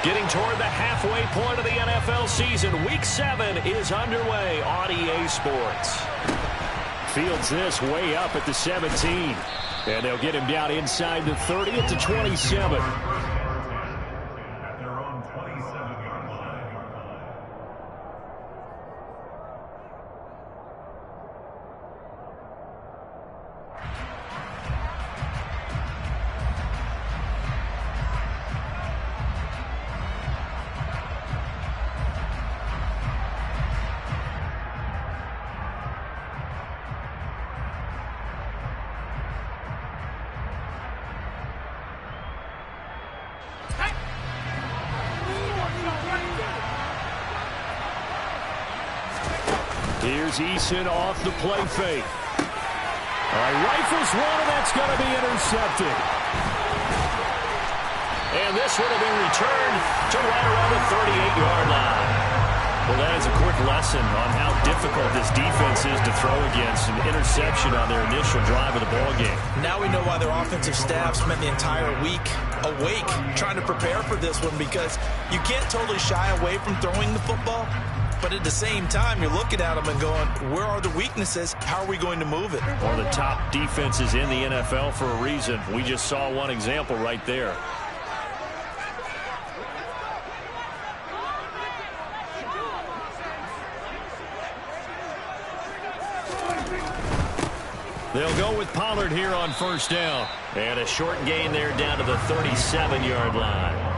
Getting toward the halfway point of the NFL season. Week 7 is underway on EA Sports. Fields this way up at the 17. And they'll get him down inside the 30 at the 27. Here's Eason off the play fake. Rifles one, and that's going to be intercepted. And this one will be returned to right around the 38-yard line. Well, that is a quick lesson on how difficult this defense is to throw against. An interception on their initial drive of the ballgame. Now we know why their offensive staff spent the entire week awake trying to prepare for this one, because you can't totally shy away from throwing the football. But at the same time, you're looking at them and going, where are the weaknesses? How are we going to move it? One of the top defenses in the NFL for a reason. We just saw one example right there. They'll go with Pollard here on first down. And a short gain there down to the 37-yard line.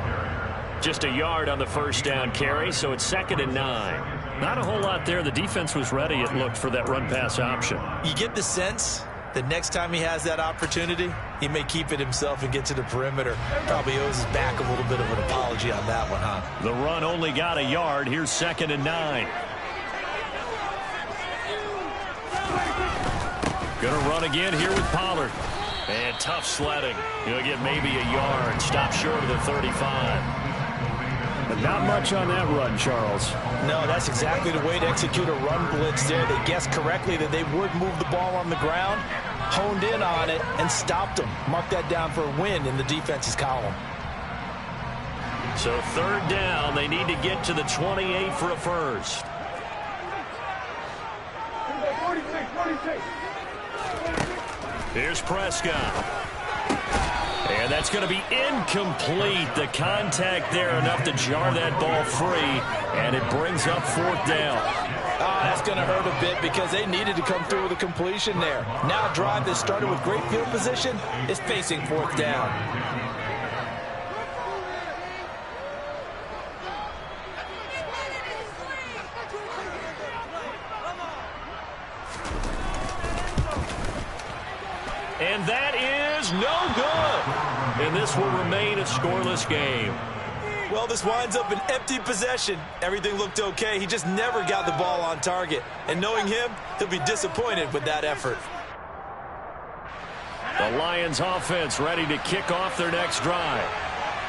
Just a yard on the first down carry, so it's 2nd and 9. Not a whole lot there. The defense was ready, it looked, for that run-pass option. You get the sense that next time he has that opportunity, he may keep it himself and get to the perimeter. Probably owes his back a little bit of an apology on that one, huh? The run only got a yard. Here's 2nd and 9. Gonna run again here with Pollard. And tough sledding. He'll get maybe a yard. Stop short of the 35. But not much on that run, Charles. No, that's exactly the way to execute a run blitz there. They guessed correctly that they would move the ball on the ground, honed in on it, and stopped them. Mark that down for a win in the defense's column. So 3rd down. They need to get to the 28 for a first. Here's Prescott. And that's going to be incomplete. The contact there enough to jar that ball free, and it brings up 4th down. That's going to hurt a bit because they needed to come through with a completion there. Now a drive that started with great field position is facing 4th down. And that is no good. And this will remain a scoreless game. Well, this winds up an empty possession. Everything looked okay. He just never got the ball on target. And knowing him, he'll be disappointed with that effort. The Lions offense ready to kick off their next drive.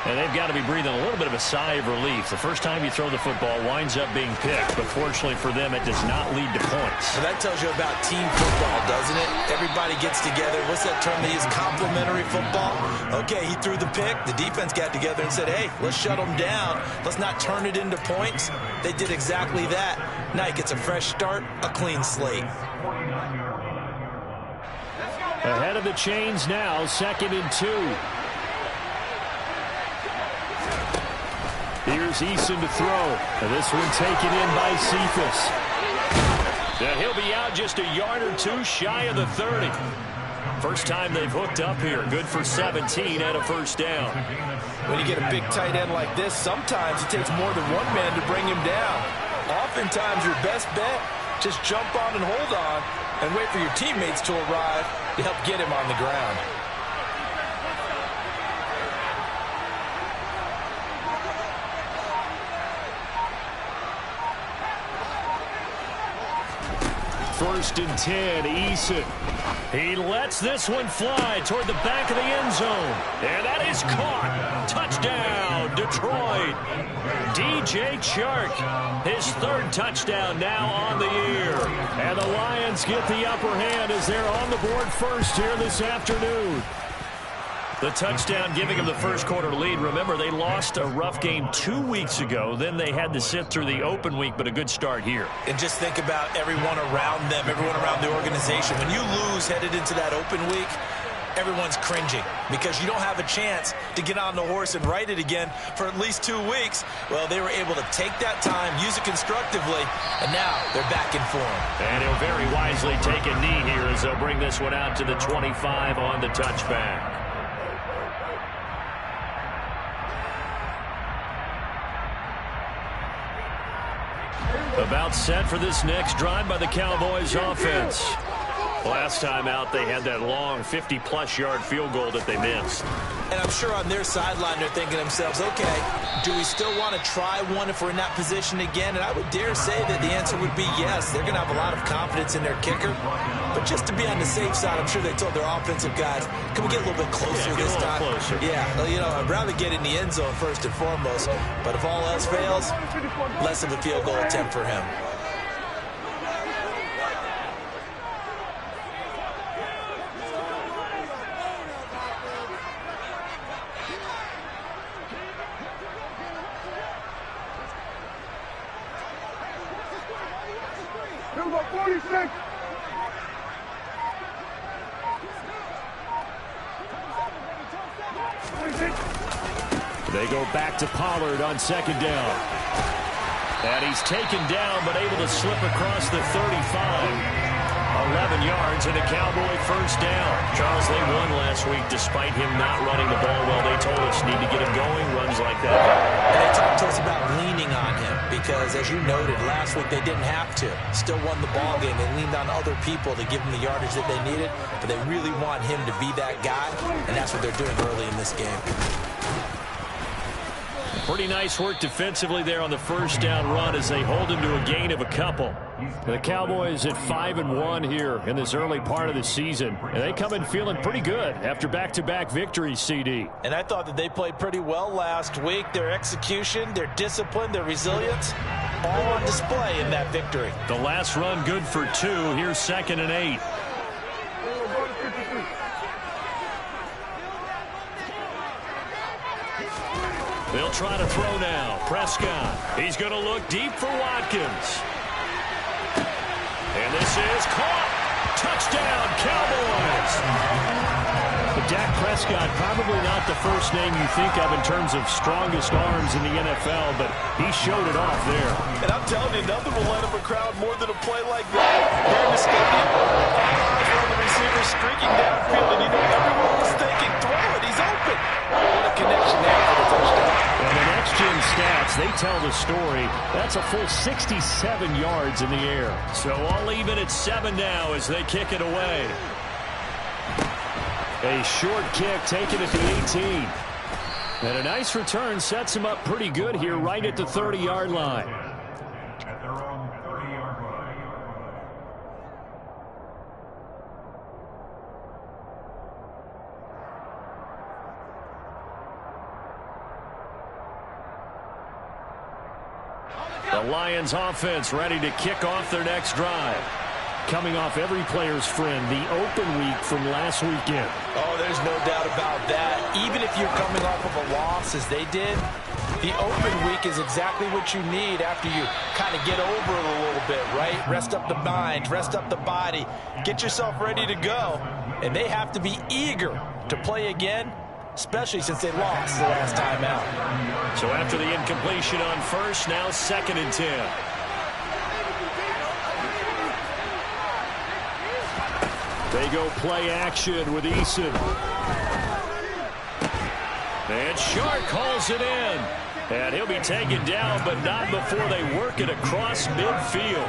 And they've got to be breathing a little bit of a sigh of relief. The first time you throw the football winds up being picked, but fortunately for them, it does not lead to points. So that tells you about team football, doesn't it? Everybody gets together. What's that term they use? Complementary football? Okay, he threw the pick. The defense got together and said, hey, let's shut them down. Let's not turn it into points. They did exactly that. Now he gets a fresh start, a clean slate. Ahead of the chains now, 2nd and 2. Here's Eason to throw. And this one taken in by Cephas. He'll be out just a yard or two shy of the 30. First time they've hooked up here. Good for 17 and a first down. When you get a big tight end like this, sometimes it takes more than one man to bring him down. Oftentimes your best bet, just jump on and hold on and wait for your teammates to arrive to help get him on the ground. First and 10, Eason. He lets this one fly toward the back of the end zone. And that is caught. Touchdown, Detroit. DJ Chark, his 3rd touchdown now on the year. And the Lions get the upper hand as they're on the board first here this afternoon. The touchdown giving them the first quarter lead. Remember, they lost a rough game 2 weeks ago. Then they had to sit through the open week, but a good start here. And just think about everyone around them, everyone around the organization. When you lose headed into that open week, everyone's cringing because you don't have a chance to get on the horse and ride it again for at least 2 weeks. Well, they were able to take that time, use it constructively, and now they're back in form. And he'll very wisely take a knee here as they'll bring this one out to the 25 on the touchback. About set for this next drive by the Cowboys offense. Last time out, they had that long 50-plus yard field goal that they missed. And I'm sure on their sideline, they're thinking to themselves, okay, do we still want to try one if we're in that position again? And I would dare say that the answer would be yes. They're going to have a lot of confidence in their kicker. But just to be on the safe side, I'm sure they told their offensive guys, can we get a little bit closer this time? Closer. Yeah, well, you know, I'd rather get in the end zone first and foremost. But if all else fails, less of a field goal attempt for him. They go back to Pollard on second down. And he's taken down but able to slip across the 35. 11 yards and a Cowboy first down. Charles, they won last week despite him not running the ball well. They told us need to get him going, runs like that. And they talked to us about leaning on him because, as you noted, last week they didn't have to. Still won the ball game. They leaned on other people to give them the yardage that they needed, but they really want him to be that guy, and that's what they're doing early in this game. Pretty nice work defensively there on the first down run as they hold him to a gain of a couple. The Cowboys at 5-1 here in this early part of the season. And they come in feeling pretty good after back-to-back victories, CD. And I thought that they played pretty well last week. Their execution, their discipline, their resilience, all on display in that victory. The last run good for 2. Here's 2nd and 8. They'll try to throw now. Prescott. He's going to look deep for Watkins. And this is caught. Touchdown, Cowboys. But Dak Prescott, probably not the first name you think of in terms of strongest arms in the NFL, but he showed it off there. And I'm telling you, nothing will light up a crowd more than a play like that. Here in the stadium, all the receivers streaking downfield, and you know everyone was thinking, throw it, he's open. What a connection there for the touchdown. And the next-gen stats, they tell the story. That's a full 67 yards in the air. So all even at 7 now as they kick it away. A short kick taken at the 18. And a nice return sets him up pretty good here right at the 30-yard line. The Lions offense ready to kick off their next drive. Coming off every player's friend, the open week from last weekend. Oh, there's no doubt about that. Even if you're coming off of a loss as they did, the open week is exactly what you need after you kind of get over it a little bit, right? Rest up the mind, rest up the body, get yourself ready to go. And they have to be eager to play again, especially since they lost the last time out. So after the incompletion on first, now 2nd and 10. They go play action with Eason. And Shark calls it in. And he'll be taken down, but not before they work it across midfield.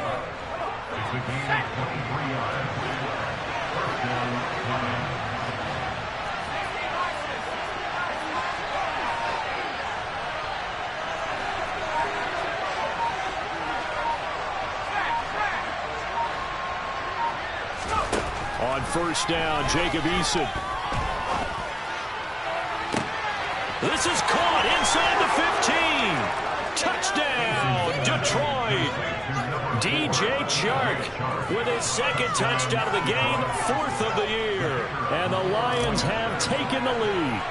On first down, Jacob Eason. This is caught inside the 15. Touchdown, Detroit. DJ Chark with his second touchdown of the game, 4th of the year. And the Lions have taken the lead.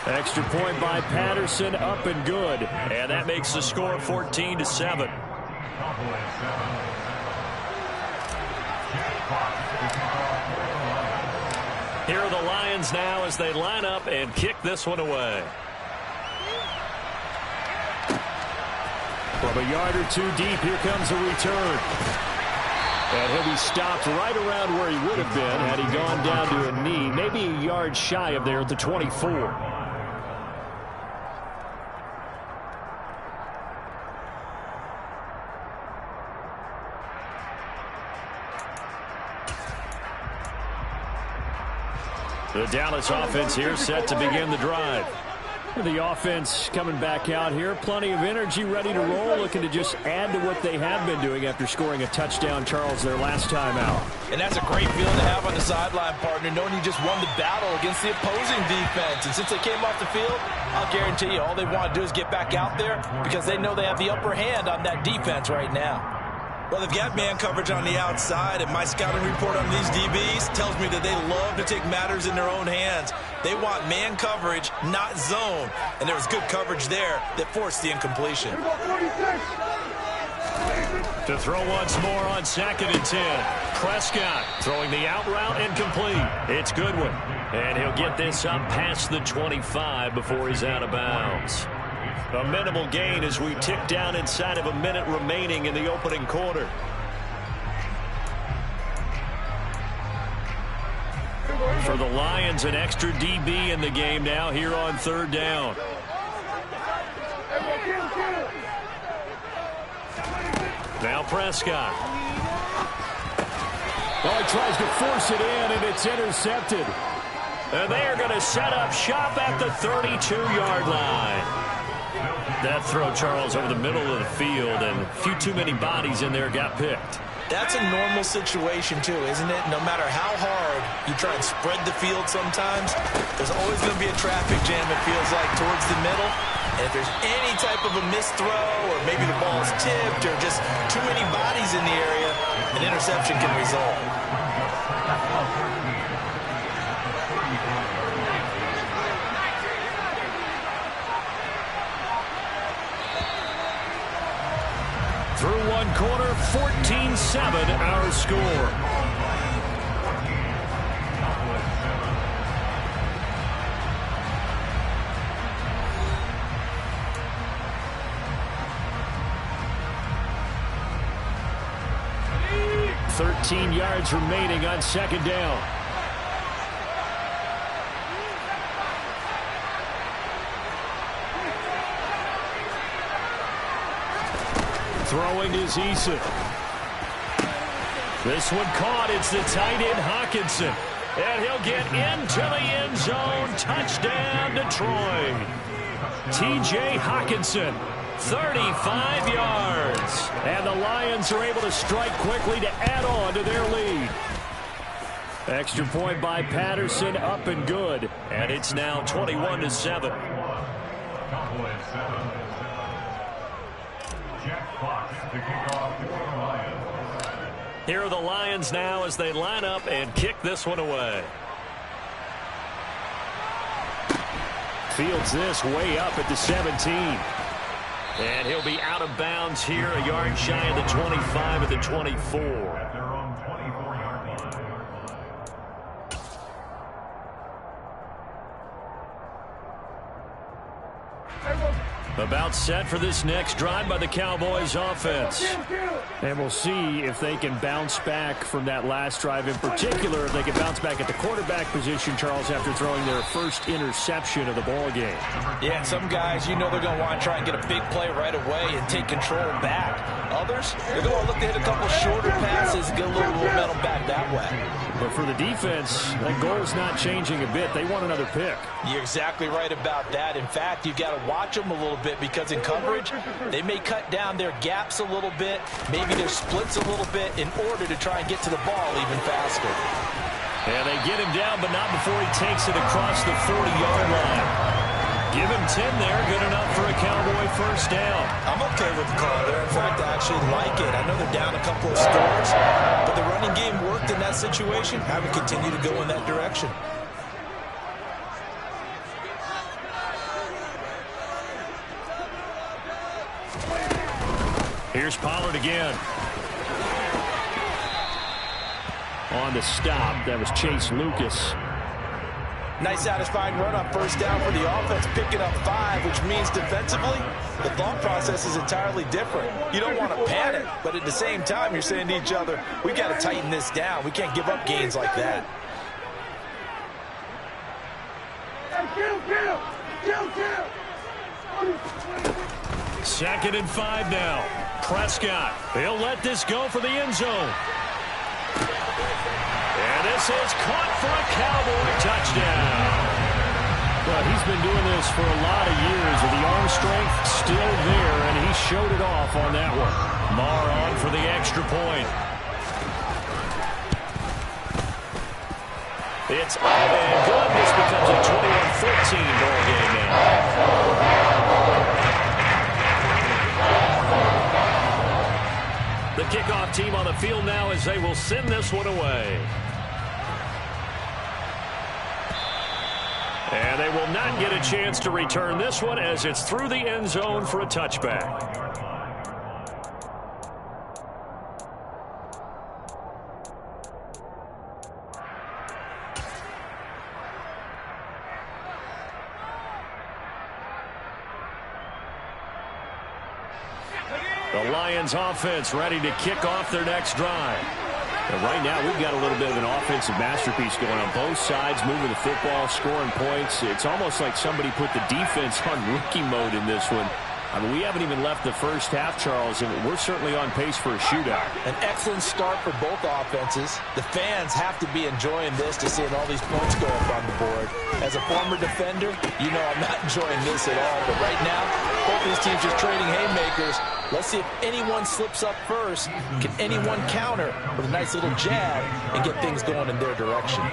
Extra point by Patterson, up and good. And that makes the score 14-7. Here are the Lions now as they line up and kick this one away. From a yard or two deep, here comes a return. And he'll be stopped right around where he would have been had he gone down to a knee, maybe a yard shy of there at the 24. The Dallas offense here set to begin the drive. The offense coming back out here. Plenty of energy, ready to roll, looking to just add to what they have been doing after scoring a touchdown, Charles, their last time out. And that's a great feeling to have on the sideline, partner, knowing you just won the battle against the opposing defense. And since they came off the field, I'll guarantee you all they want to do is get back out there because they know they have the upper hand on that defense right now. Well, they've got man coverage on the outside, and my scouting report on these DBs tells me that they love to take matters in their own hands. They want man coverage, not zone. And there was good coverage there that forced the incompletion. To throw once more on 2nd and 10. Prescott throwing the out route incomplete. It's Goodwin. And he'll get this up past the 25 before he's out of bounds. A minimal gain as we tick down inside of a minute remaining in the opening quarter. For the Lions, an extra DB in the game now here on 3rd down. Now Prescott. Oh, he tries to force it in, and it's intercepted. And they are going to set up shop at the 32-yard line. That throw, Charles, over the middle of the field, and a few too many bodies in there got picked. That's a normal situation, too, isn't it? No matter how hard you try and spread the field sometimes, there's always going to be a traffic jam, it feels like, towards the middle. And if there's any type of a missed throw, or maybe the ball's tipped, or just too many bodies in the area, an interception can result. Through one quarter, 14-7 our score. .13 yards remaining on 2nd down. Throwing is Eason. This one caught. It's the tight end Hockenson. And he'll get into the end zone. Touchdown, Detroit. T.J. Hockenson, 35 yards. And the Lions are able to strike quickly to add on to their lead. Extra point by Patterson, up and good. And it's now 21-7. Here are the Lions now as they line up and kick this one away. Fields this way up at the 17. And he'll be out of bounds here, a yard shy of the 25 at the 24. About set for this next drive by the Cowboys offense. And we'll see if they can bounce back from that last drive, in particular if they can bounce back at the quarterback position, Charles, after throwing their first interception of the ball game. Yeah, some guys, you know they're going to want to try and get a big play right away and take control back. Others, they're going to look to hit a couple shorter passes, get a little momentum back that way. But for the defense, that goal's not changing a bit. They want another pick. You're exactly right about that. In fact, you've got to watch them a little bit because in coverage, they may cut down their gaps a little bit, maybe their splits a little bit in order to try and get to the ball even faster. And they get him down, but not before he takes it across the 40-yard line. Give him 10 there. Good enough for a Cowboy first down. I'm okay with the call there. In fact, I actually like it. I know they're down a couple of scores, but the running game worked in that situation. Have it continue to go in that direction. Here's Pollard again. On the stop, that was Chase Lucas. Nice satisfying run on first down for the offense, picking up 5, which means defensively, the thought process is entirely different. You don't want to panic, but at the same time, you're saying to each other, we got to tighten this down. We can't give up gains like that. Second and 5 now. Prescott, he'll let this go for the end zone. And this is caught for a Cowboy touchdown. Well, he's been doing this for a lot of years, with the arm strength still there, and he showed it off on that one. Marr on for the extra point. It's up and good. This becomes a 21-14 ball game now. The kickoff team on the field now as they will send this one away. And they will not get a chance to return this one as it's through the end zone for a touchback. The Lions offense ready to kick off their next drive. And right now, we've got a little bit of an offensive masterpiece going on both sides, moving the football, scoring points. It's almost like somebody put the defense on rookie mode in this one. I mean, we haven't even left the first half, Charles, and we're certainly on pace for a shootout. An excellent start for both offenses. The fans have to be enjoying this to seeing all these points go up on the board. As a former defender, you know I'm not enjoying this at all. But right now, both these teams just trading haymakers. Let's see if anyone slips up first. Can anyone counter with a nice little jab and get things going in their direction?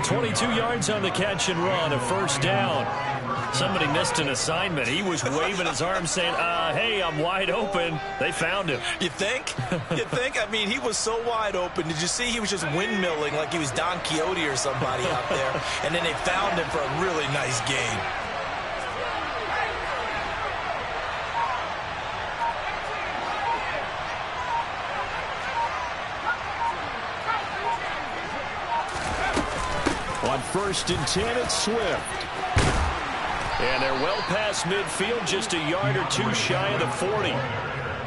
22 yards on the catch and run, a first down. Somebody missed an assignment. He was waving his arms saying, hey, I'm wide open. They found him. You think? You think? I mean, he was so wide open. Did you see he was just windmilling like he was Don Quixote or somebody out there? And then they found him for a really nice gain. On 1st and 10, it's Swift. And they're well past midfield, just a yard or two shy of the 40.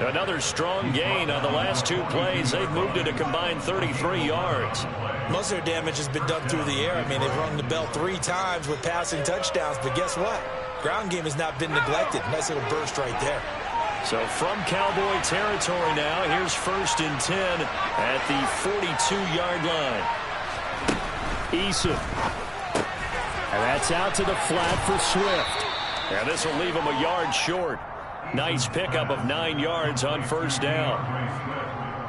Another strong gain on the last 2 plays. They've moved it a combined 33 yards. Most of their damage has been done through the air. I mean, they've rung the bell 3 times with passing touchdowns, but guess what? Ground game has not been neglected. Nice little burst right there. So from Cowboy territory now, here's 1st and 10 at the 42-yard line. Eason. And that's out to the flat for Swift. And this will leave him a yard short. Nice pickup of 9 yards on 1st down.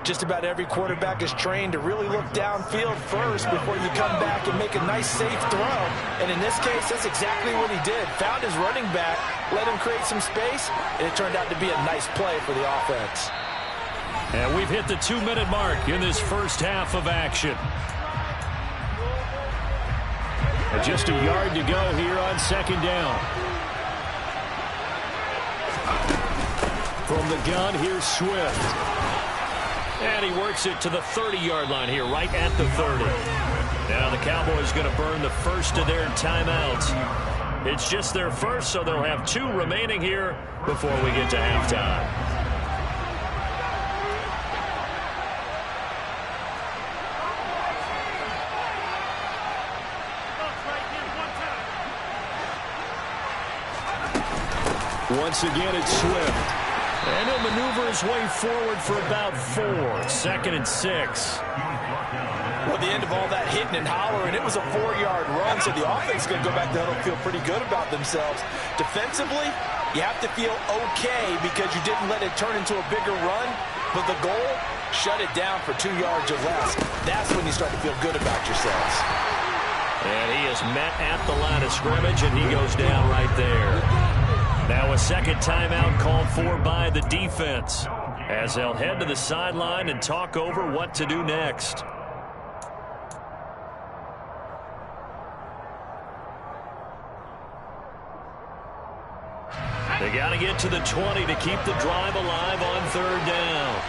Just about every quarterback is trained to really look downfield first before you come back and make a nice, safe throw. And in this case, that's exactly what he did. Found his running back, let him create some space, and it turned out to be a nice play for the offense. And we've hit the 2-minute mark in this first half of action. And just a yard to go here on 2nd down. From the gun, here's Swift. And he works it to the 30-yard line here, right at the 30. Now the Cowboys going to burn the first of their timeouts. It's just their first, so they'll have 2 remaining here before we get to halftime. Once again, it's Swift. And he'll maneuver his way forward for about 4. 2nd and 6. Well, the end of all that hitting and hollering, it was a 4-yard run, so the offense is going to go back to huddle and feel pretty good about themselves. Defensively, you have to feel okay because you didn't let it turn into a bigger run, but the goal, shut it down for 2 yards or less. That's when you start to feel good about yourselves. And he is met at the line of scrimmage, and he goes down right there. Now a second timeout called for by the defense, as they'll head to the sideline and talk over what to do next. They got to get to the 20 to keep the drive alive on third down.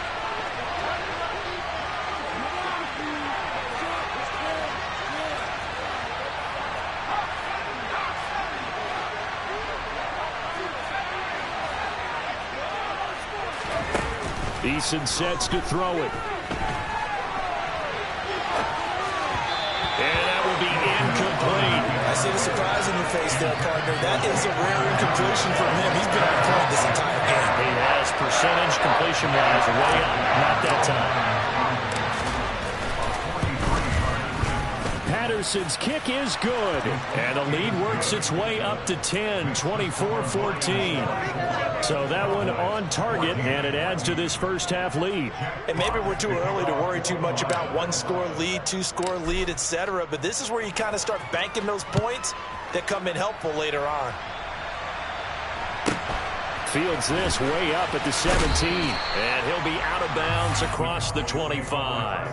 Eason sets to throw it. And that will be incomplete. I see the surprise in your face there, partner. That is a rare incompletion from him. He's been on point this entire game. He has percentage completion-wise way up. Not that time. Patterson's kick is good. And the lead works its way up to 10, 24-14. So that one on target, and it adds to this first half lead. And maybe we're too early to worry too much about one-score lead, two-score lead, etc. But this is where you kind of start banking those points that come in helpful later on. Fields this way up at the 17. And he'll be out of bounds across the 25.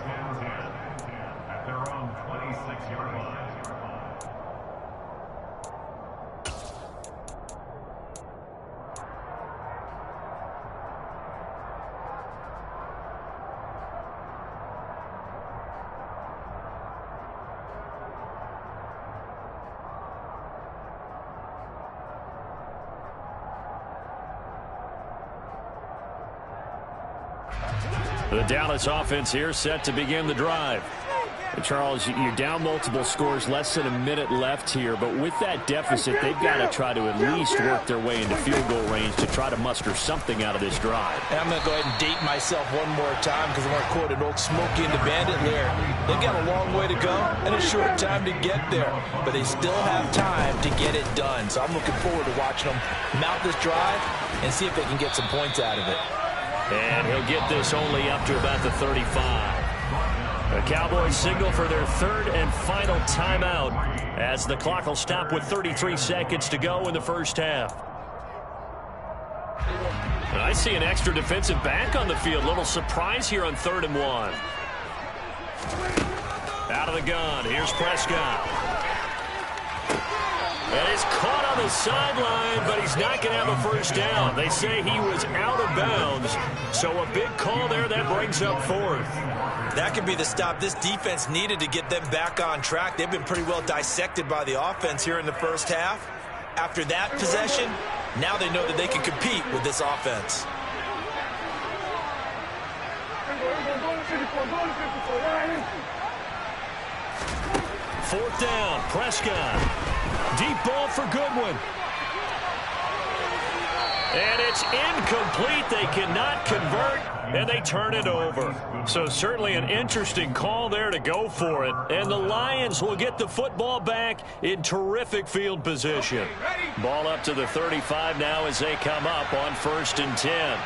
The Dallas offense here set to begin the drive. Charles, you're down multiple scores, less than a minute left here, but with that deficit, they've got to try to at least work their way into field goal range to try to muster something out of this drive. And I'm going to go ahead and date myself one more time because I want to quote an old Smokey and the Bandit lyric. They've got a long way to go and a short time to get there, but they still have time to get it done. So I'm looking forward to watching them mount this drive and see if they can get some points out of it. And he'll get this only up to about the 35. The Cowboys signal for their third and final timeout as the clock will stop with 33 seconds to go in the first half. And I see an extra defensive back on the field. Little surprise here on 3rd and 1. Out of the gun. Here's Prescott. And he's caught on the sideline, but he's not going to have a first down. They say he was out of bounds, so a big call there that brings up 4th. That could be the stop this defense needed to get them back on track. They've been pretty well dissected by the offense here in the first half. After that possession, now they know that they can compete with this offense. Fourth down, Prescott. Deep ball for Goodwin. And it's incomplete. They cannot convert, and they turn it over. So certainly an interesting call there to go for it. And the Lions will get the football back in terrific field position. Ball up to the 35 now as they come up on 1st and 10.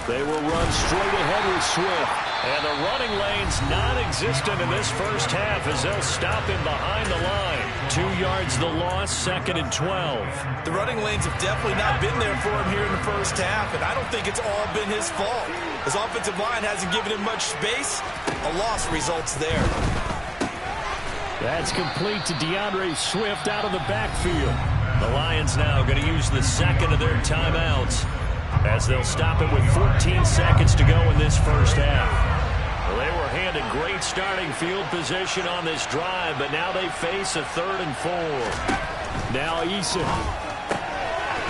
They will run straight ahead with Swift. And the running lane's non-existent in this first half as they'll stop him behind the line. 2 yards the loss, 2nd and 12. The running lanes have definitely not been there for him here in the first half, and I don't think it's all been his fault. His offensive line hasn't given him much space. A loss results there. That's complete to DeAndre Swift out of the backfield. The Lions now going to use the second of their timeouts as they'll stop it with 14 seconds to go in this first half. Well, they were handed great starting field position on this drive, but now they face a 3rd and 4. Now Eason.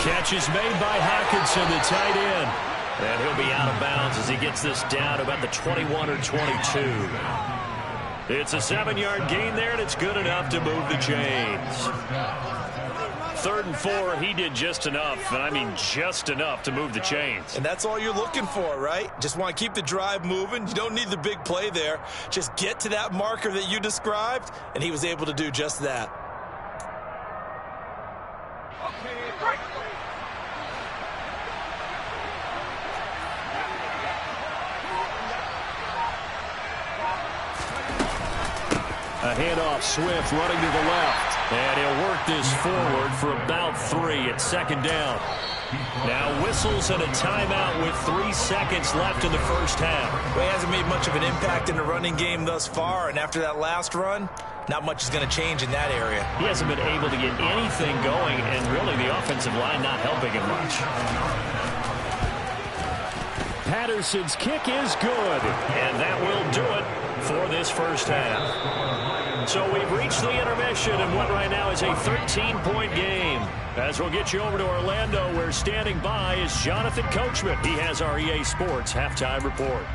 Catch is made by Hockenson, the tight end. And he'll be out of bounds as he gets this down about the 21 or 22. It's a 7-yard gain there, and it's good enough to move the chains. 3rd and 4, he did just enough, and I mean just enough to move the chains. And that's all you're looking for, right? Just want to keep the drive moving. You don't need the big play there. Just get to that marker that you described, and he was able to do just that. A handoff, Swift running to the left. And he'll work this forward for about 3 at second down. Now whistles and a timeout with 3 seconds left in the first half. Well, he hasn't made much of an impact in the running game thus far, and after that last run, not much is going to change in that area. He hasn't been able to get anything going, and really the offensive line not helping him much. Patterson's kick is good, and that will do it for this first half. So we've reached the intermission in what right now is a 13-point game. As we'll get you over to Orlando, where standing by is Jonathan Coachman. He has our EA Sports halftime report.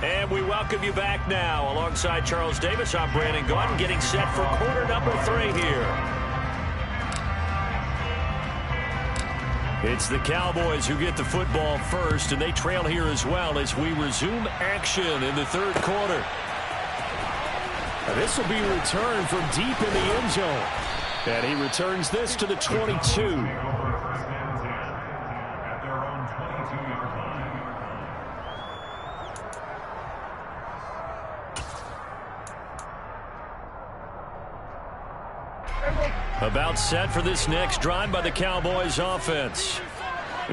And we welcome you back now. Alongside Charles Davis, I'm Brandon Gaudin, getting set for quarter number 3 here. It's the Cowboys who get the football first, and they trail here as well as we resume action in the third quarter. This will be returned from deep in the end zone. And he returns this to the 22. About set for this next drive by the Cowboys offense.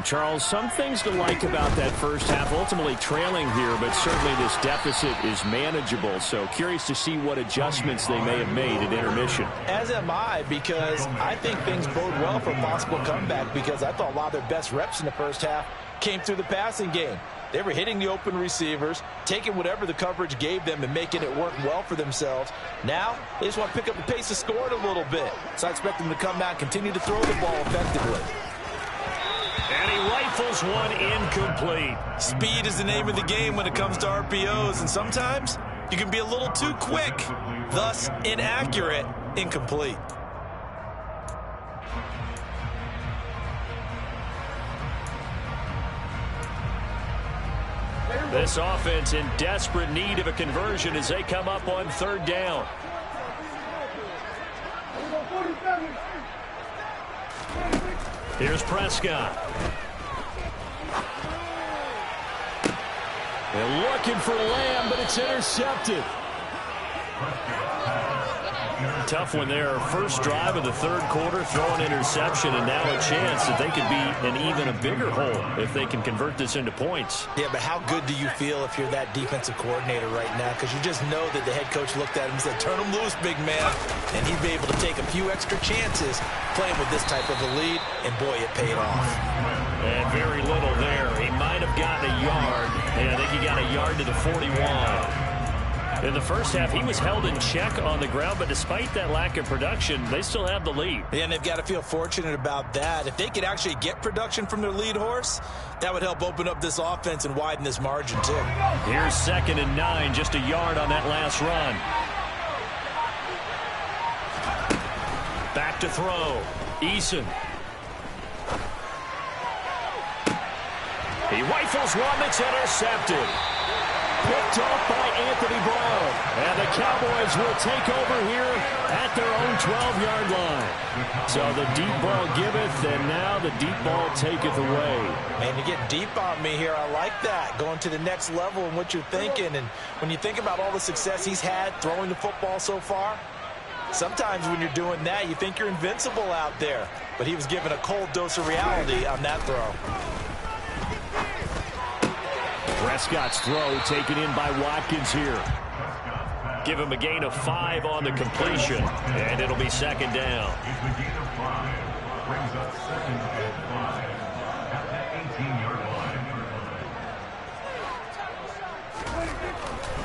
Charles, some things to like about that first half. Ultimately trailing here, but certainly this deficit is manageable. So curious to see what adjustments they may have made at intermission. As am I, because I think things bode well for a possible comeback, because I thought a lot of their best reps in the first half came through the passing game. They were hitting the open receivers, taking whatever the coverage gave them and making it work well for themselves. Now, they just want to pick up the pace of scoring a little bit. So I expect them to come out and continue to throw the ball effectively. And he rifles one incomplete. Speed is the name of the game when it comes to RPOs, and sometimes you can be a little too quick, thus inaccurate, incomplete. This offense in desperate need of a conversion as they come up on third down. Here's Prescott. They're looking for Lamb, but it's intercepted. Tough one there. First drive of the third quarter, throw an interception, and now a chance that they could be in even a bigger hole if they can convert this into points. Yeah, but how good do you feel if you're that defensive coordinator right now? Because you just know that the head coach looked at him and said, turn him loose, big man. And he'd be able to take a few extra chances playing with this type of a lead, and boy, it paid off. And very little there. He might have gotten a yard. And I think he got a yard to the 41. In the first half, he was held in check on the ground, but despite that lack of production, they still have the lead. Yeah, and they've got to feel fortunate about that. If they could actually get production from their lead horse, that would help open up this offense and widen this margin, too. Here's 2nd and 9, just a yard on that last run. Back to throw. Eason. He rifles one that's intercepted. Picked off by Anthony Brown. And the Cowboys will take over here at their own 12-yard line. So the deep ball giveth, and now the deep ball taketh away. Man, you get deep on me here. I like that. Going to the next level in what you're thinking. And when you think about all the success he's had throwing the football so far, sometimes when you're doing that, you think you're invincible out there. But he was given a cold dose of reality on that throw. Prescott's throw taken in by Watkins here. Give him a gain of 5 on the completion, and it'll be 2nd down.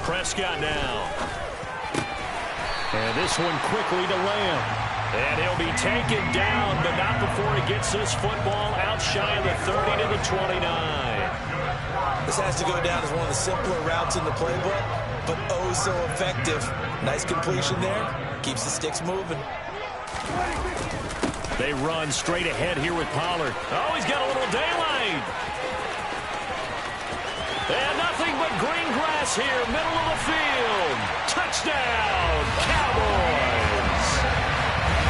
Prescott now. And this one quickly to Lamb. And he'll be taken down, but not before he gets this football out shy of the 30 to the 29. This has to go down as one of the simpler routes in the playbook, but oh so effective. Nice completion there. Keeps the sticks moving. They run straight ahead here with Pollard. Oh, he's got a little daylight. And nothing but green grass here, middle of the field. Touchdown, Cowboys.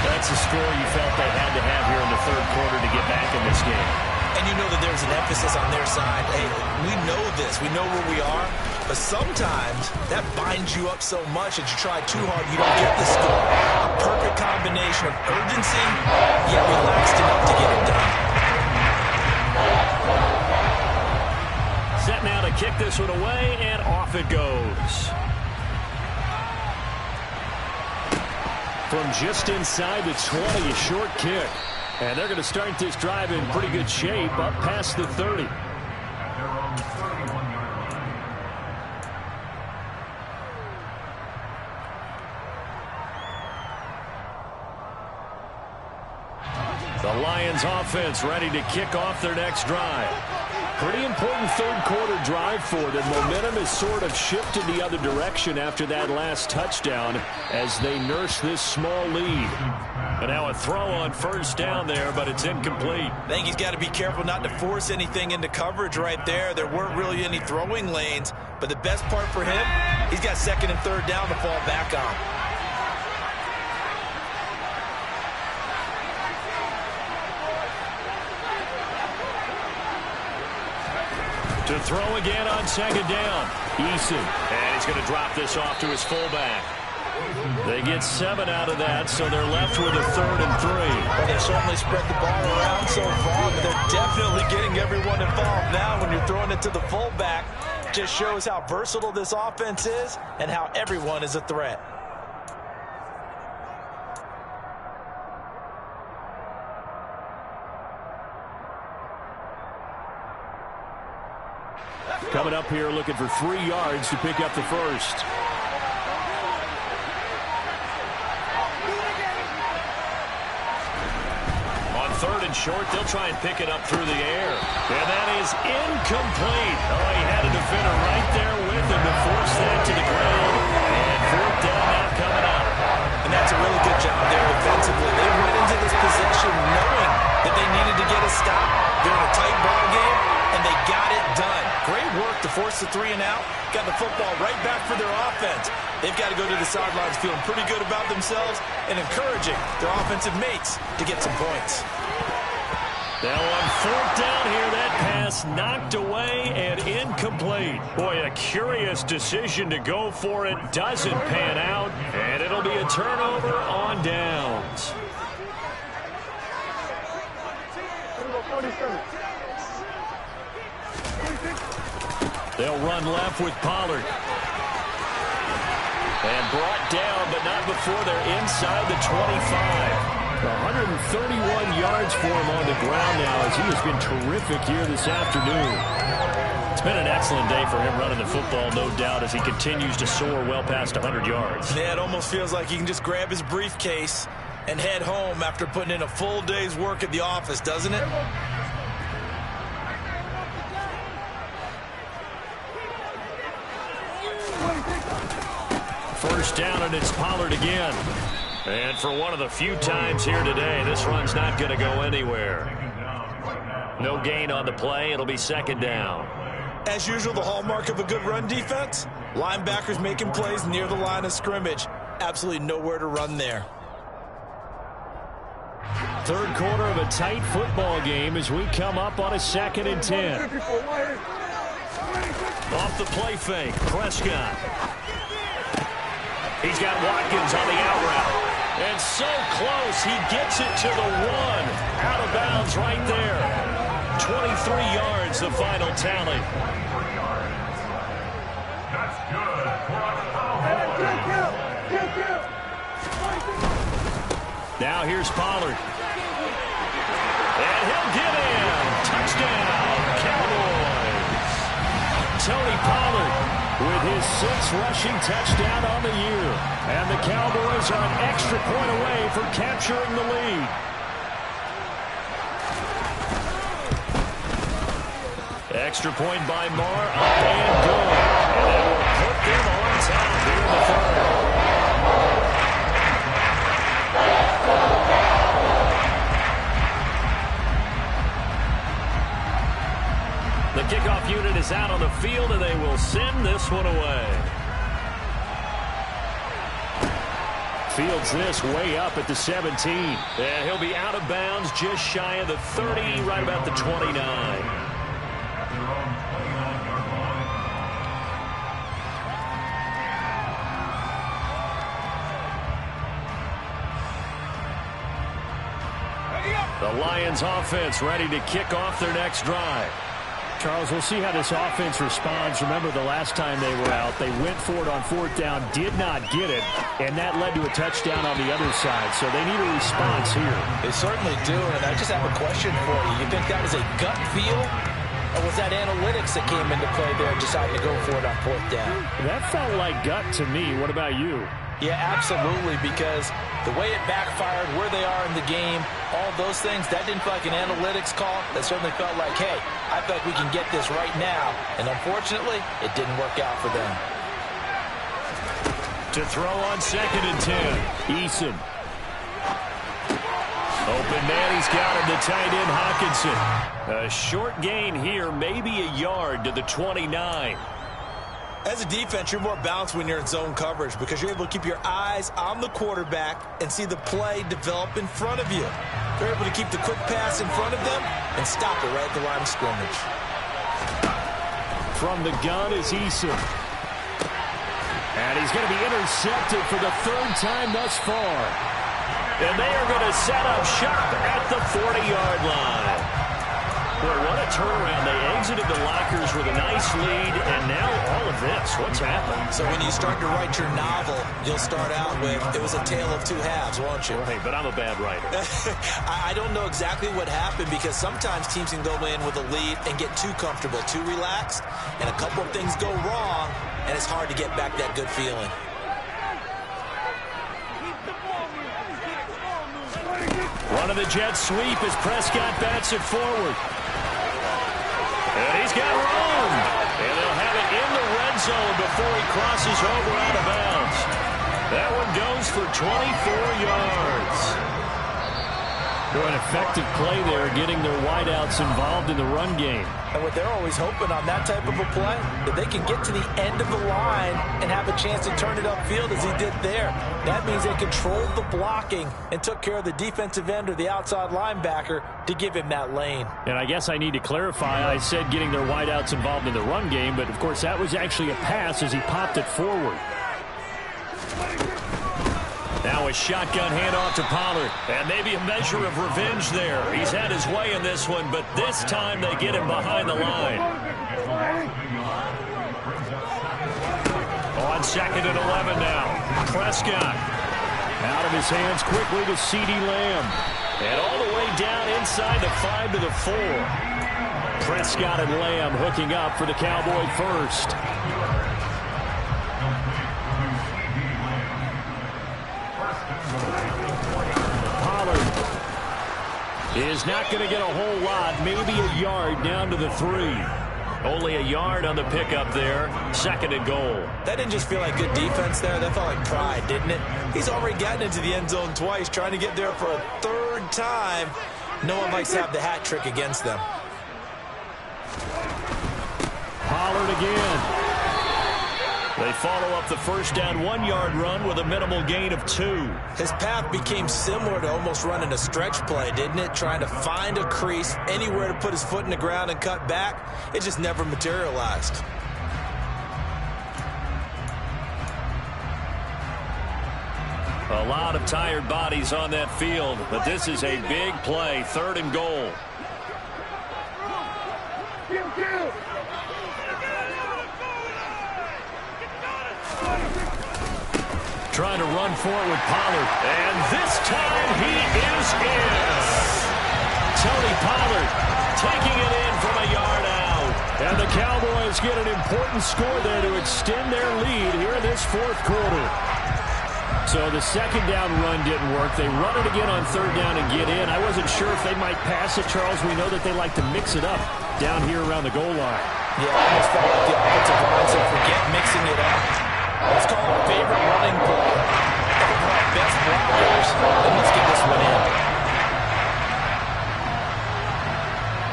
That's a score you felt they had to have here in the third quarter to get back in this game. And you know that there's an emphasis on their side. Hey, we know this. We know where we are. But sometimes that binds you up so much that you try too hard, you don't get the score. A perfect combination of urgency, yet relaxed enough to get it done. Set now to kick this one away, and off it goes. From just inside the 20, a short kick. And they're going to start this drive in pretty good shape, up past the 30. The Lions offense ready to kick off their next drive. Pretty important third quarter drive for them. Momentum has sort of shifted the other direction after that last touchdown as they nurse this small lead. And now a throw on first down there, but it's incomplete. I think he's got to be careful not to force anything into coverage right there. There weren't really any throwing lanes, but the best part for him, he's got second and third down to fall back on. To throw again on second down. Eason. And he's going to drop this off to his fullback. They get 7 out of that, so they're left with a 3rd and 3. Well, they've certainly spread the ball around so far, but they're definitely getting everyone involved now when you're throwing it to the fullback. Just shows how versatile this offense is and how everyone is a threat. Coming up here looking for 3 yards to pick up the first. On 3rd and short, they'll try and pick it up through the air. And that is incomplete. Oh, he had a defender right there with him to force that to the ground. And 4th down now coming up. And that's a really good job there defensively. They went into this possession knowing that they needed to get a stop. They're in a tight ball game, and they got it done. Great work to force the 3 and out. Got the football right back for their offense. They've got to go to the sidelines feeling pretty good about themselves and encouraging their offensive mates to get some points. Now on 4th down here, that pass knocked away and incomplete. Boy, a curious decision to go for it. Doesn't pan out, and it'll be a turnover on downs. They'll run left with Pollard. And brought down, but not before they're inside the 25. 131 yards for him on the ground now as he has been terrific here this afternoon. It's been an excellent day for him running the football, no doubt, as he continues to soar well past 100 yards. Yeah, it almost feels like he can just grab his briefcase and head home after putting in a full day's work at the office, doesn't it? First down, and it's Pollard again. And for one of the few times here today, this run's not going to go anywhere. No gain on the play. It'll be 2nd down. As usual, the hallmark of a good run defense, linebackers making plays near the line of scrimmage. Absolutely nowhere to run there. 3rd quarter of a tight football game as we come up on a 2nd and 10. Off the play fake, Prescott. He's got Watkins on the out route. And so close, he gets it to the 1. Out of bounds right there. 23 yards, the final tally. Now here's Pollard. And he'll get in. Touchdown, Cowboys. Tony Pollard with his 6th rushing touchdown on the year. And the Cowboys are an extra point away from capturing the lead. Extra point by Marr, up and good. And that will put them on top here in the 3rd. The kickoff unit is out on the field, and they will send this one away. Fields this way up at the 17. And he'll be out of bounds just shy of the 30, right about the 29. The Lions offense ready to kick off their next drive. Charles, we'll see how this offense responds. Remember the last time they were out, they went for it on 4th down, did not get it, and that led to a touchdown on the other side. So they need a response here. They certainly do, and I just have a question for you. You think that was a gut feel, or was that analytics that came into play there, deciding to go for it on 4th down? That felt like gut to me. What about you? Yeah, absolutely, because the way it backfired, where they are in the game, all those things, that didn't feel like an analytics call. That certainly felt like, hey, I feel like we can get this right now. And unfortunately, it didn't work out for them. To throw on 2nd and 10. Eason. Open man, he's got him, the tight end Hockenson. A short gain here, maybe a yard to the 29. As a defense, you're more balanced when you're in zone coverage because you're able to keep your eyes on the quarterback and see the play develop in front of you. You're able to keep the quick pass in front of them and stop it right at the line of scrimmage. From the gun is Eason. And he's going to be intercepted for the 3rd time thus far. And they are going to set up shop at the 40-yard line. Boy, what a turnaround. They exited the lockers with a nice lead, and now all of this. What's happened? So when you start to write your novel, you'll start out with, it was a tale of 2 halves, won't you? Right, but I'm a bad writer. I don't know exactly what happened because sometimes teams can go in with a lead and get too comfortable, too relaxed, and a couple of things go wrong, and it's hard to get back that good feeling. One of the Jets sweep as Prescott bats it forward. And he's got room. And they'll have it in the red zone before he crosses over out of bounds. That one goes for 24 yards. An effective play there, getting their wideouts involved in the run game. And what they're always hoping on that type of a play, that they can get to the end of the line and have a chance to turn it upfield as he did there. That means they controlled the blocking and took care of the defensive end or the outside linebacker to give him that lane. And I guess I need to clarify, I said getting their wideouts involved in the run game, but of course that was actually a pass as he popped it forward. Now a shotgun handoff to Pollard. And maybe a measure of revenge there. He's had his way in this one, but this time they get him behind the line. On 2nd and 11 now. Prescott. Out of his hands quickly to CeeDee Lamb. And all the way down inside the 5 to the 4. Prescott and Lamb hooking up for the Cowboy first. Is not going to get a whole lot, maybe a yard down to the 3. Only a yard on the pickup there. 2nd and goal. That didn't just feel like good defense there. That felt like pride, didn't it? He's already gotten into the end zone twice, trying to get there for a 3rd time. No one likes to have the hat trick against them. Pollard again. They follow up the first down 1-yard run with a minimal gain of 2. His path became similar to almost running a stretch play, didn't it? Trying to find a crease, anywhere to put his foot in the ground and cut back. It just never materialized. A lot of tired bodies on that field, but this is a big play. 3rd and goal. Trying to run for it with Pollard. And this time he is in. Tony Pollard taking it in from a yard out. And the Cowboys get an important score there to extend their lead here in this 4th quarter. So the 2nd down run didn't work. They run it again on 3rd down and get in. I wasn't sure if they might pass it, Charles. We know that they like to mix it up down here around the goal line. Yeah, I almost felt like the offensive line said, forget mixing it up. Let's call it a favorite running play. Best blockers, and let's get this one in.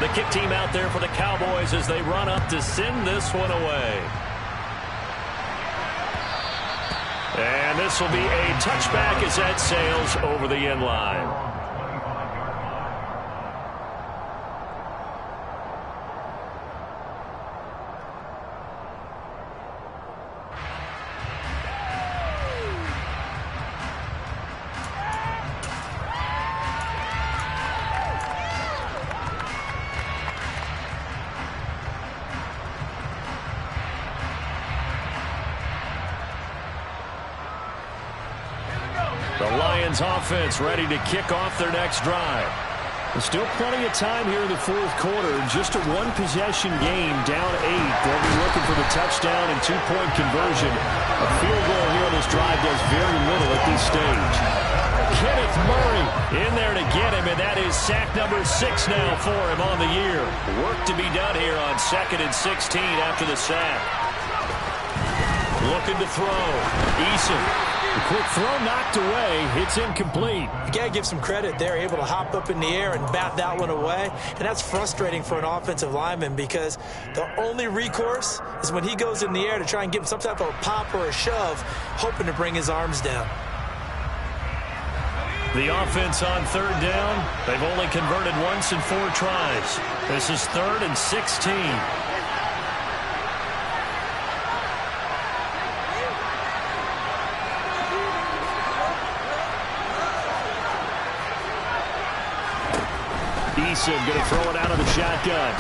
The kick team out there for the Cowboys as they run up to send this one away. And this will be a touchback as that sails over the end line. Lions offense ready to kick off their next drive. There's still plenty of time here in the fourth quarter. Just a one-possession game, down 8. They'll be looking for the touchdown and two-point conversion. A field goal here on this drive does very little at this stage. Kenneth Murray in there to get him, and that is sack number 6 now for him on the year. Work to be done here on 2nd and 16 after the sack. Looking to throw. Eason. The quick throw knocked away. It's incomplete. You got to give some credit. They're able to hop up in the air and bat that one away. And that's frustrating for an offensive lineman because the only recourse is when he goes in the air to try and give him some type of a pop or a shove, hoping to bring his arms down. The offense on 3rd down. They've only converted once in 4 tries. This is 3rd and 16. Eason going to throw it out of the shotgun.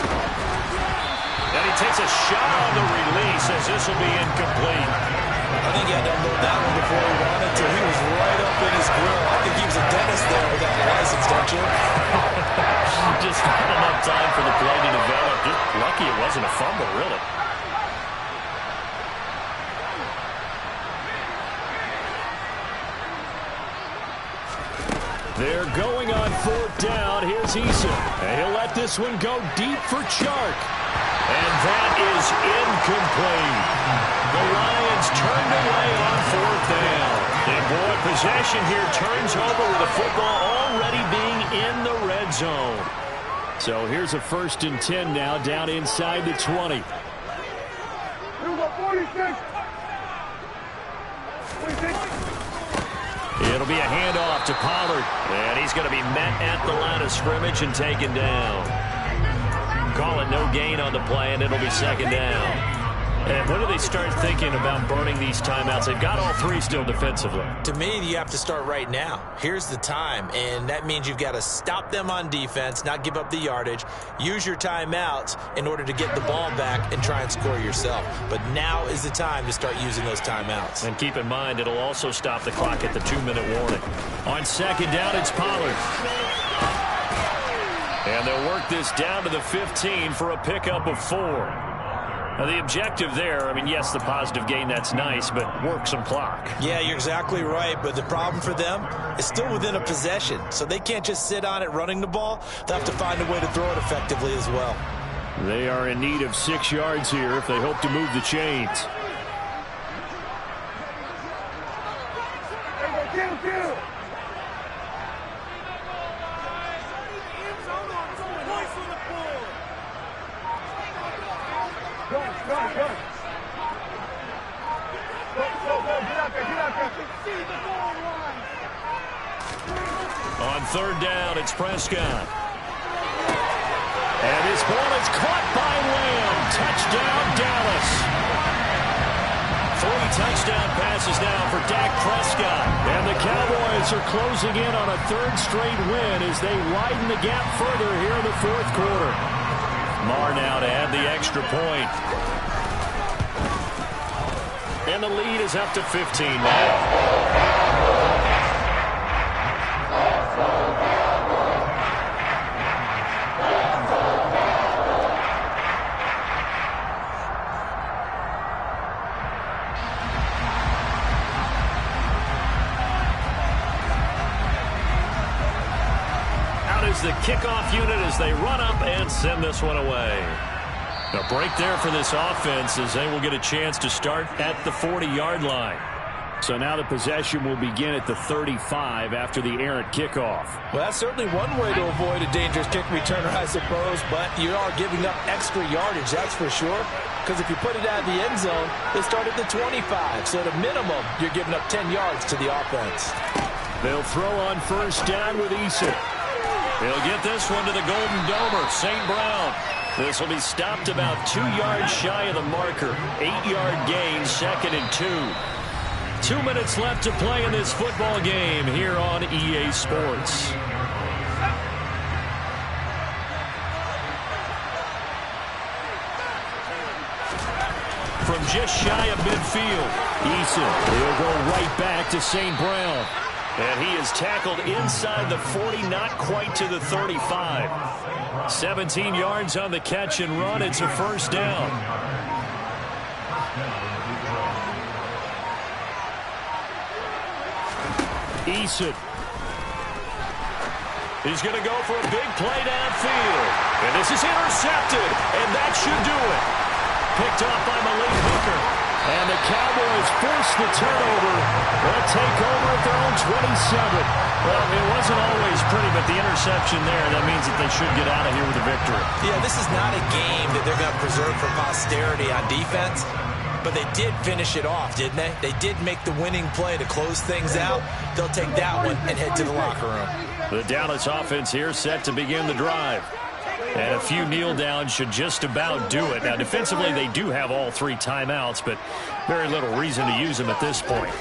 And he takes a shot on the release as this will be incomplete. I think he had to unload that one before he wanted to. He was right up in his grill. I think he was a dentist there without a license, don't you? Just not enough time for the play to develop. Just lucky it wasn't a fumble, really. They're going on 4th down. Here's Eason. And he'll let this one go deep for Chark. And that is incomplete. The Lions turned away on 4th down. And boy, possession here turns over with the football already being in the red zone. So here's a 1st and 10 now, down inside the 20. 46. It'll be a handoff to Pollard. And he's going to be met at the line of scrimmage and taken down. Call it no gain on the play, and it'll be 2nd down. And when do they start thinking about burning these timeouts? They've got all 3 still defensively. To me, you have to start right now. Here's the time, and that means you've got to stop them on defense, not give up the yardage, use your timeouts in order to get the ball back and try and score yourself. But now is the time to start using those timeouts. And keep in mind, it'll also stop the clock at the 2-minute warning. On 2nd down, it's Pollard. And they'll work this down to the 15 for a pickup of 4. Now, the objective there, I mean, yes, the positive gain, that's nice, but work some clock. Yeah, you're exactly right, but the problem for them is still within a possession, so they can't just sit on it running the ball. They'll have to find a way to throw it effectively as well. They are in need of 6 yards here if they hope to move the chains. On 3rd down, it's Prescott. And his ball is caught by Lamb. Touchdown, Dallas. 3 touchdown passes now for Dak Prescott. And the Cowboys are closing in on a 3rd straight win as they widen the gap further here in the 4th quarter. Marr now to add the extra point. And the lead is up to 15 now. The kickoff unit as they run up and send this one away. A break there for this offense as they will get a chance to start at the 40-yard line. So now the possession will begin at the 35 after the errant kickoff. Well, that's certainly one way to avoid a dangerous kick returner, I suppose, but you are giving up extra yardage, that's for sure. Because if you put it out of the end zone, they start at the 25. So at a minimum, you're giving up 10 yards to the offense. They'll throw on 1st down with Eason. He'll get this one to the Golden Domer, St. Brown. This will be stopped about 2 yards shy of the marker. 8-yard gain, 2nd and 2. 2 minutes left to play in this football game here on EA Sports. From just shy of midfield, Eason will go right back to St. Brown. And he is tackled inside the 40, not quite to the 35. 17 yards on the catch and run. It's a first down. Eason. He's going to go for a big play downfield. And this is intercepted. And that should do it. Picked off by Malik Hooker. And the Cowboys force the turnover. They'll take over at their own 27. Well, it wasn't always pretty, but the interception there, that means that they should get out of here with a victory. Yeah, this is not a game that they're going to preserve for posterity on defense. But they did finish it off, didn't they? They did make the winning play to close things out. They'll take that one and head to the locker room. The Dallas offense here set to begin the drive. And a few kneel downs should just about do it. Now, defensively, they do have all 3 timeouts, but very little reason to use them at this point.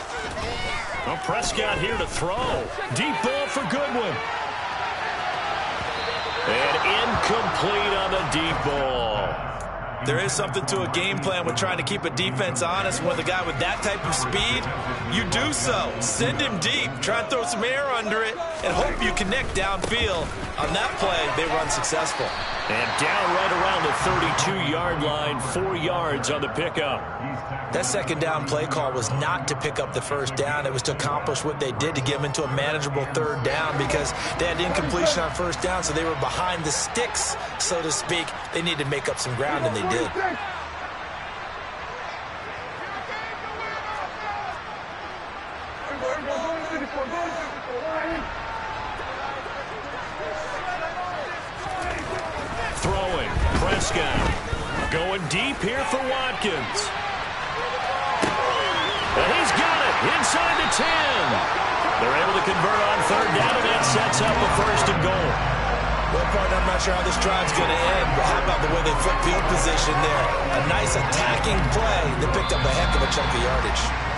Well, Prescott here to throw. Deep ball for Goodwin. And incomplete on the deep ball. There is something to a game plan with trying to keep a defense honest. With a guy with that type of speed, you do so. Send him deep. Try and throw some air under it and hope you connect downfield. On that play, they run successful. And down right around the 32-yard line, 4 yards on the pickup. That second down play call was not to pick up the first down. It was to accomplish what they did, to get them into a manageable third down, because they had incompletion on first down, so they were behind the sticks, so to speak. They needed to make up some ground, and they did. Throwing, Prescott. Going deep here for Watkins. And he's got it inside the 10. They're able to convert on third down, and that sets up a first and goal. Well, partner, I'm not sure how this drive's going to end, but how about the way they flip field position there? A nice attacking play that picked up a heck of a chunk of yardage.